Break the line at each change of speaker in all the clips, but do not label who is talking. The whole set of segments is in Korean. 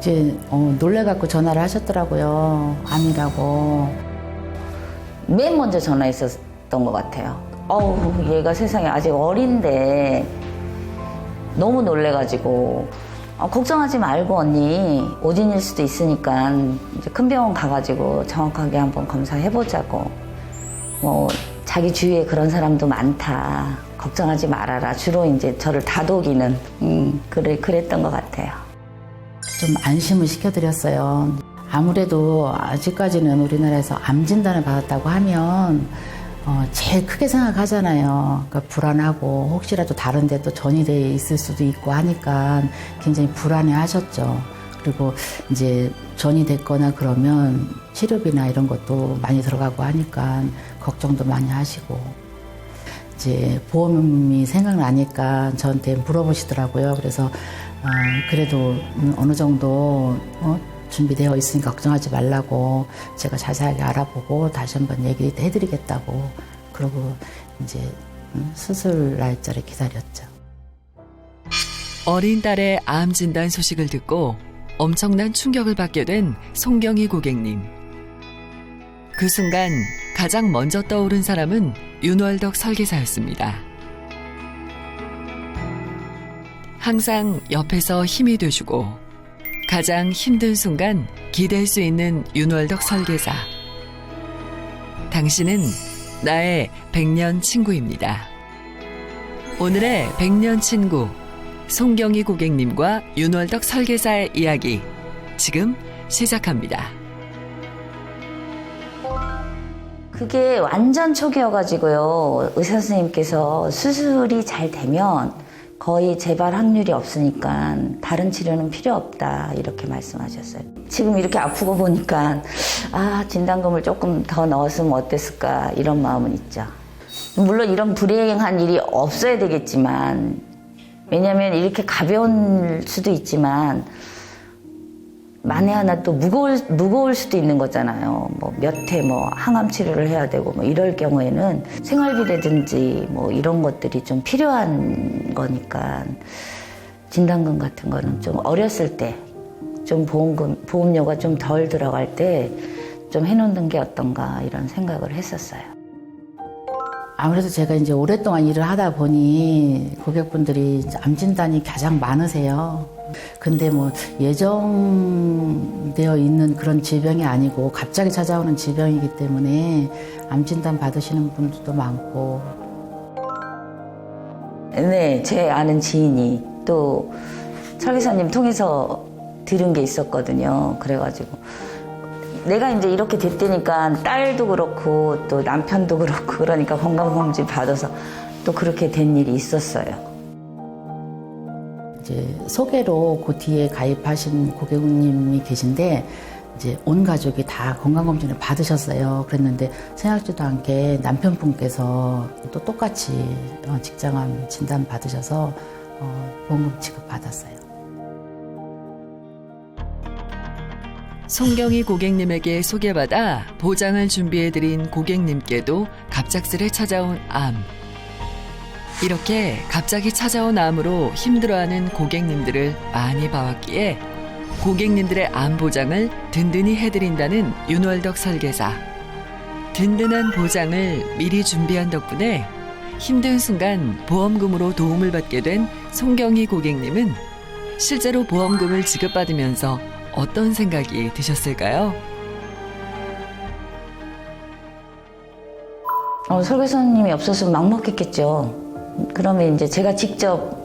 이제 놀래갖고 전화를 하셨더라고요. 암이라고.
맨 먼저 전화했었던 것 같아요. 얘가 세상에 아직 어린데 너무 놀래가지고 걱정하지 말고 언니 오진일 수도 있으니까 이제 큰 병원 가가지고 정확하게 한번 검사해보자고. 뭐 자기 주위에 그런 사람도 많다. 걱정하지 말아라. 주로 이제 저를 다독이는 그랬던 것 같아요.
좀 안심을 시켜드렸어요. 아무래도 아직까지는 우리나라에서 암 진단을 받았다고 하면 제일 크게 생각하잖아요. 그러니까 불안하고 혹시라도 다른 데 또 전이돼 있을 수도 있고 하니까 굉장히 불안해 하셨죠. 그리고 이제 전이 됐거나 그러면 치료비나 이런 것도 많이 들어가고 하니까 걱정도 많이 하시고. 이제 보험이 생각나니까 저한테 물어보시더라고요. 그래서 그래도 어느 정도 준비되어 있으니까 걱정하지 말라고 제가 자세하게 알아보고 다시 한번 얘기해드리겠다고 그러고 이제 수술 날짜를 기다렸죠.
어린 딸의 암 진단 소식을 듣고 엄청난 충격을 받게 된 송경희 고객님. 그 순간 가장 먼저 떠오른 사람은 윤월덕 설계사였습니다. 항상 옆에서 힘이 돼주고 가장 힘든 순간 기댈 수 있는 윤월덕 설계사. 당신은 나의 100년 친구입니다. 오늘의 100년 친구 송경희 고객님과 윤월덕 설계사의 이야기 지금 시작합니다.
그게 완전 초기여가지고요. 의사 선생님께서 수술이 잘 되면 거의 재발 확률이 없으니까 다른 치료는 필요 없다 이렇게 말씀하셨어요. 지금 이렇게 아프고 보니까 진단금을 조금 더 넣었으면 어땠을까 이런 마음은 있죠. 물론 이런 불행한 일이 없어야 되겠지만 왜냐하면 이렇게 가벼운 수도 있지만 만에 하나 또 무거울 수도 있는 거잖아요. 뭐 몇 해 항암 치료를 해야 되고 이럴 경우에는 생활비라든지 이런 것들이 좀 필요한 거니까 진단금 같은 거는 좀 어렸을 때 좀 보험료가 좀 덜 들어갈 때 좀 해놓는 게 어떤가 이런 생각을 했었어요.
아무래도 제가 이제 오랫동안 일을 하다 보니 고객분들이 암 진단이 가장 많으세요. 근데 예정되어 있는 그런 질병이 아니고 갑자기 찾아오는 질병이기 때문에 암 진단 받으시는 분들도 많고.
네, 제 아는 지인이 또 설계사님 통해서 들은 게 있었거든요. 그래가지고 내가 이제 이렇게 됐다니까 딸도 그렇고 또 남편도 그렇고 그러니까 건강검진 받아서 또 그렇게 된 일이 있었어요.
이제 소개로 고티에 가입하신 고객님이 계신데 이제 온 가족이 다 건강검진을 받으셨어요. 그랬는데 생각지도 않게 남편분께서 또 똑같이 직장암 진단 받으셔서 보험금 지급 받았어요.
송경희 고객님에게 소개받아 보장을 준비해드린 고객님께도 갑작스레 찾아온 암. 이렇게 갑자기 찾아온 암으로 힘들어하는 고객님들을 많이 봐왔기에 고객님들의 암 보장을 든든히 해드린다는 윤월덕 설계사. 든든한 보장을 미리 준비한 덕분에 힘든 순간 보험금으로 도움을 받게 된 송경희 고객님은 실제로 보험금을 지급받으면서 어떤 생각이 드셨을까요?
설계사님이 없었으면 막막했겠죠. 그러면 이제 제가 직접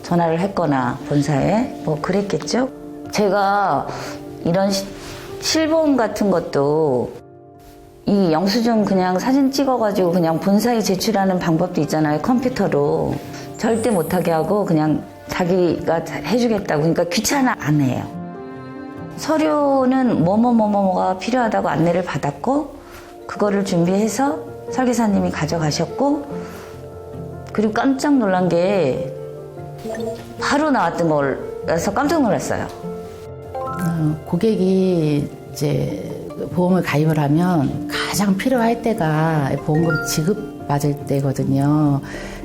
전화를 했거나 본사에 그랬겠죠. 제가 이런 실보험 같은 것도 이 영수증 그냥 사진 찍어가지고 그냥 본사에 제출하는 방법도 있잖아요. 컴퓨터로. 절대 못하게 하고 그냥 자기가 해주겠다고. 그러니까 귀찮아 안 해요. 서류는 뭐가 필요하다고 안내를 받았고 그거를 준비해서 설계사님이 가져가셨고 그리고 깜짝 놀란 게 바로 나왔던 거라서 깜짝 놀랐어요.
고객이 이제 보험을 가입을 하면 가장 필요할 때가 보험금 지급받을 때거든요.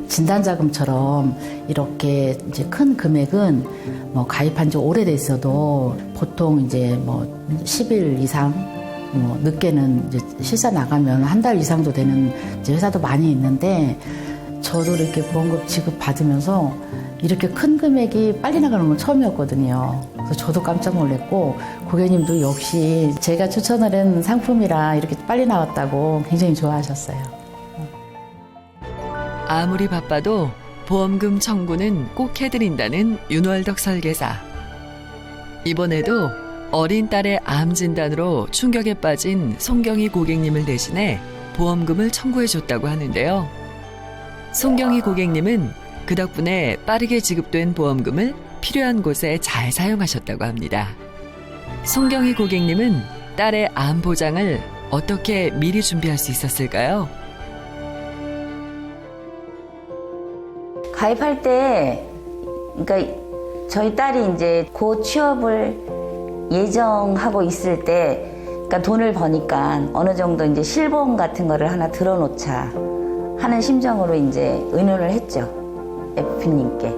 진단자금처럼 이렇게 이제 큰 금액은 뭐 가입한 지 오래돼 있어도 보통 이제 뭐 10일 이상, 뭐 늦게는 이제 실사 나가면 한 달 이상도 되는 이제 회사도 많이 있는데, 저도 이렇게 보험금 지급 받으면서 이렇게 큰 금액이 빨리 나가는 건 처음이었거든요. 그래서 저도 깜짝 놀랐고, 고객님도 역시 제가 추천을 한 상품이라 이렇게 빨리 나왔다고 굉장히 좋아하셨어요.
아무리 바빠도 보험금 청구는 꼭 해드린다는 윤월덕 설계사. 이번에도 어린 딸의 암 진단으로 충격에 빠진 송경희 고객님을 대신해 보험금을 청구해줬다고 하는데요. 송경희 고객님은 그 덕분에 빠르게 지급된 보험금을 필요한 곳에 잘 사용하셨다고 합니다. 송경희 고객님은 딸의 암 보장을 어떻게 미리 준비할 수 있었을까요?
가입할 때, 그러니까 저희 딸이 이제 곧 취업을 예정하고 있을 때, 그러니까 돈을 버니까 어느 정도 이제 실보험 같은 거를 하나 들어놓자 하는 심정으로 이제 의논을 했죠. FP님께.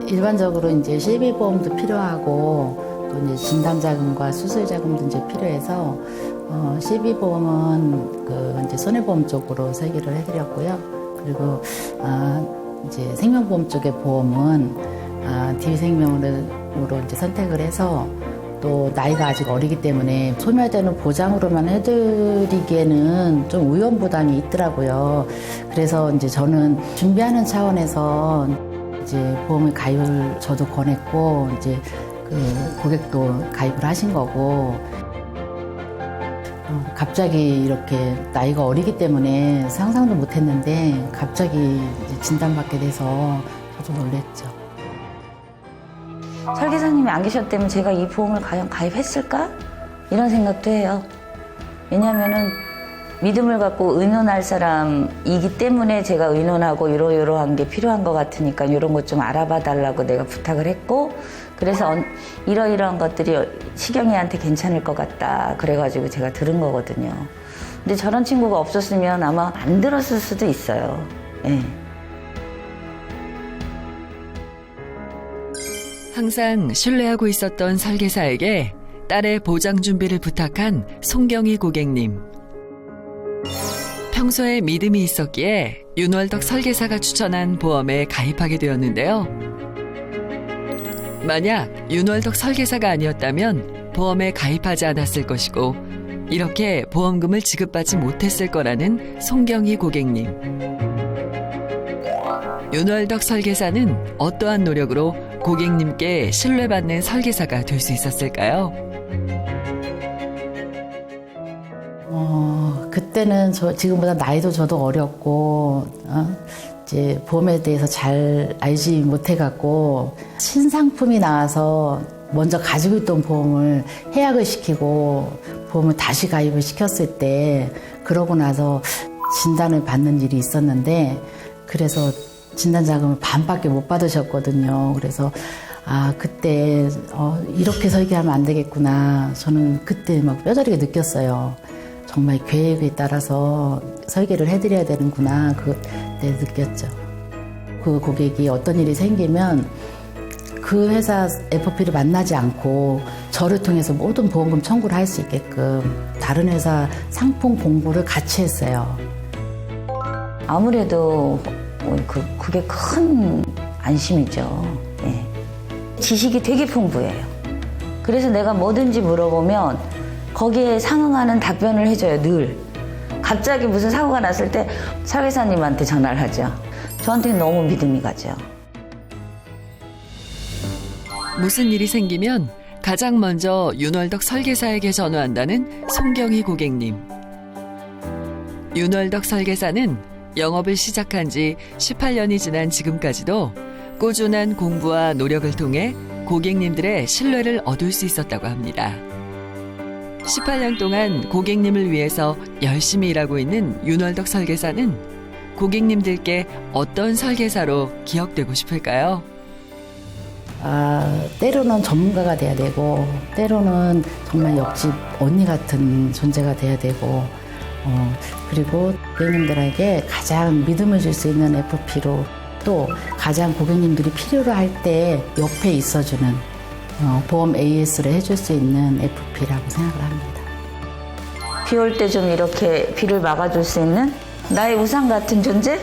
일반적으로 이제 실비보험도 필요하고 또 이제 진단자금과 수술자금도 이제 필요해서 실비보험은 그 이제 손해보험 쪽으로 설계를 해드렸고요. 그리고 이제 생명보험 쪽의 보험은 DB생명으로 이제 선택을 해서, 또 나이가 아직 어리기 때문에 소멸되는 보장으로만 해드리기에는 좀 위험 부담이 있더라고요. 그래서 이제 저는 준비하는 차원에서 이제 보험을 가입을 저도 권했고, 이제 그 고객도 가입을 하신 거고, 갑자기 이렇게 나이가 어리기 때문에 상상도 못 했는데 갑자기 이제 진단받게 돼서 저도 놀랬죠.
설계사님이 안 계셨다면 제가 이 보험을 과연 가입했을까? 이런 생각도 해요. 왜냐하면은 믿음을 갖고 의논할 사람이기 때문에 제가 의논하고 이러이러한 게 필요한 것 같으니까 이런 것 좀 알아봐 달라고 내가 부탁을 했고, 그래서 이러이러한 것들이 시경이한테 괜찮을 것 같다 그래가지고 제가 들은 거거든요. 근데 저런 친구가 없었으면 아마 안 들었을 수도 있어요. 네.
항상 신뢰하고 있었던 설계사에게 딸의 보장 준비를 부탁한 송경희 고객님. 평소에 믿음이 있었기에 윤월덕 설계사가 추천한 보험에 가입하게 되었는데요. 만약 윤월덕 설계사가 아니었다면 보험에 가입하지 않았을 것이고, 이렇게 보험금을 지급받지 못했을 거라는 송경희 고객님. 윤월덕 설계사는 어떠한 노력으로 고객님께 신뢰받는 설계사가 될 수 있었을까요?
그때는 지금보다 나이도 저도 어렸고, 이제 보험에 대해서 잘 알지 못해갖고, 신상품이 나와서 먼저 가지고 있던 보험을 해약을 시키고, 보험을 다시 가입을 시켰을 때, 그러고 나서 진단을 받는 일이 있었는데, 그래서 진단자금을 반밖에 못 받으셨거든요. 그래서 그때 이렇게 설계하면 안 되겠구나. 저는 그때 막 뼈저리게 느꼈어요. 정말 계획에 따라서 설계를 해드려야 되는구나. 그때 느꼈죠. 그 고객이 어떤 일이 생기면 그 회사 FP를 만나지 않고 저를 통해서 모든 보험금 청구를 할 수 있게끔 다른 회사 상품 공부를 같이 했어요.
아무래도 그게 큰 안심이죠. 네. 지식이 되게 풍부해요. 그래서 내가 뭐든지 물어보면 거기에 상응하는 답변을 해줘요, 늘. 갑자기 무슨 사고가 났을 때 설계사님한테 전화를 하죠. 저한테는 너무 믿음이 가죠.
무슨 일이 생기면 가장 먼저 윤월덕 설계사에게 전화한다는 송경희 고객님. 윤월덕 설계사는 영업을 시작한 지 18년이 지난 지금까지도 꾸준한 공부와 노력을 통해 고객님들의 신뢰를 얻을 수 있었다고 합니다. 18년 동안 고객님을 위해서 열심히 일하고 있는 윤월덕 설계사는 고객님들께 어떤 설계사로 기억되고 싶을까요?
때로는 전문가가 돼야 되고, 때로는 정말 옆집 언니 같은 존재가 돼야 되고, 그리고 고객님들에게 가장 믿음을 줄 수 있는 FP로 또 가장 고객님들이 필요로 할 때 옆에 있어주는 보험 AS를 해줄 수 있는 FP라고 생각을 합니다.
비 올 때 좀 이렇게 비를 막아줄 수 있는 나의 우산 같은 존재?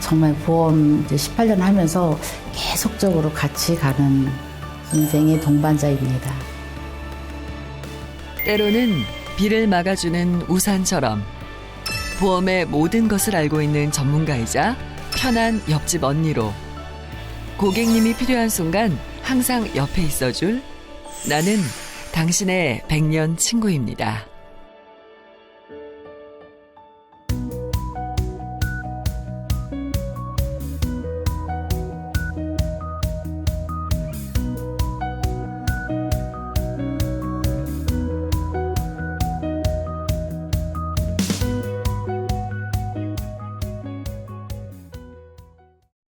정말 보험 이제 18년 하면서 계속적으로 같이 가는 인생의 동반자입니다.
때로는 비를 막아주는 우산처럼 보험의 모든 것을 알고 있는 전문가이자 편한 옆집 언니로 고객님이 필요한 순간 항상 옆에 있어줄 나는 당신의 100년 친구입니다.